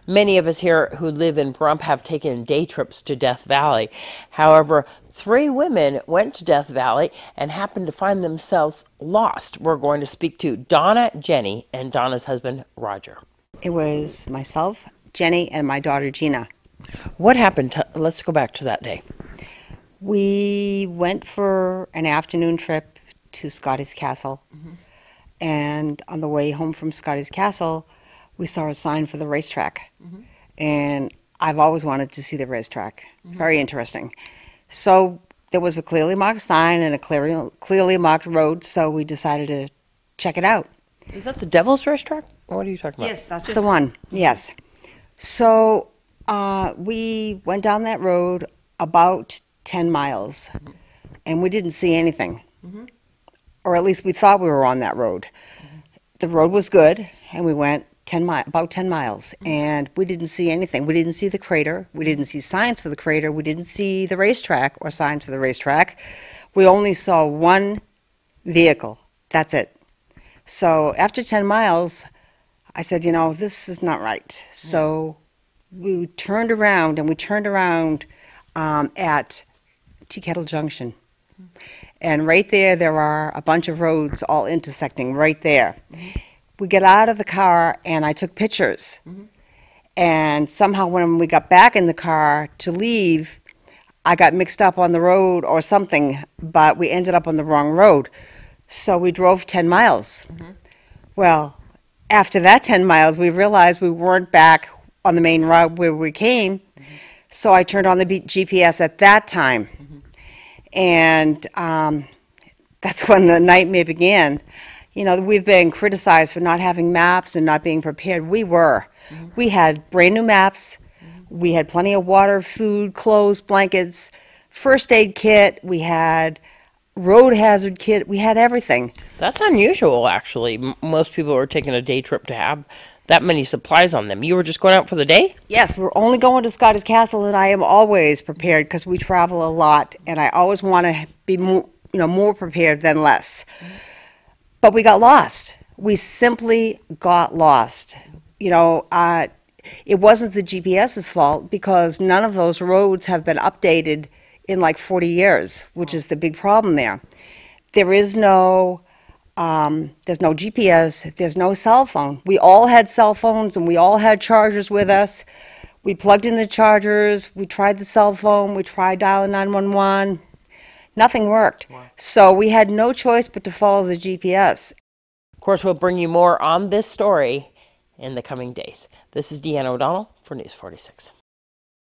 Many of us here who live in Pahrump have taken day trips to Death Valley. However, 3 women went to Death Valley and happened to find themselves lost. We're going to speak to Donna, Jenny, and Donna's husband, Roger. It was myself, Jenny, and my daughter, Gina. What happened? Let's go back to that day. We went for an afternoon trip to Scotty's Castle. And on the way home from Scotty's Castle, we saw a sign for the racetrack. And I've always wanted to see the racetrack. Very interesting. So there was a clearly marked sign and a clearly marked road, so we decided to check it out. Is that the Devil's Racetrack? What are you talking about? Yes, that's the one. Yes. So we went down that road about 10 miles, and we didn't see anything. Or at least we thought we were on that road. The road was good, and we went about 10 miles, and we didn't see anything. We didn't see the crater. We didn't see signs for the crater. We didn't see the racetrack or signs for the racetrack. We only saw one vehicle. That's it. So after 10 miles, I said, you know, this is not right. So we turned around, and we turned around at Tea Kettle Junction. And right there are a bunch of roads all intersecting right there. We get out of the car, and I took pictures. And somehow when we got back in the car to leave, I got mixed up on the road or something, but we ended up on the wrong road. So we drove 10 miles. Well, after that 10 miles, we realized we weren't back on the main route where we came. So I turned on the GPS at that time. And that's when the nightmare began. You know, we've been criticized for not having maps and not being prepared. We were. We had brand new maps. We had plenty of water, food, clothes, blankets, first aid kit. We had road hazard kit. We had everything. That's unusual, actually. Most people are taking a day trip to have that many supplies on them. You were just going out for the day? Yes, we're only going to Scotty's Castle, and I am always prepared because we travel a lot, and I always want to be more prepared than less. But we got lost. We simply got lost. You know, it wasn't the GPS's fault because none of those roads have been updated in like 40 years, which is the big problem there. There's no GPS, there's no cell phone. We all had cell phones and we all had chargers with us. We plugged in the chargers, we tried the cell phone, we tried dialing 911. Nothing worked. Wow. So we had no choice but to follow the GPS. Of course, we'll bring you more on this story in the coming days. This is Deanna O'Donnell for News 46.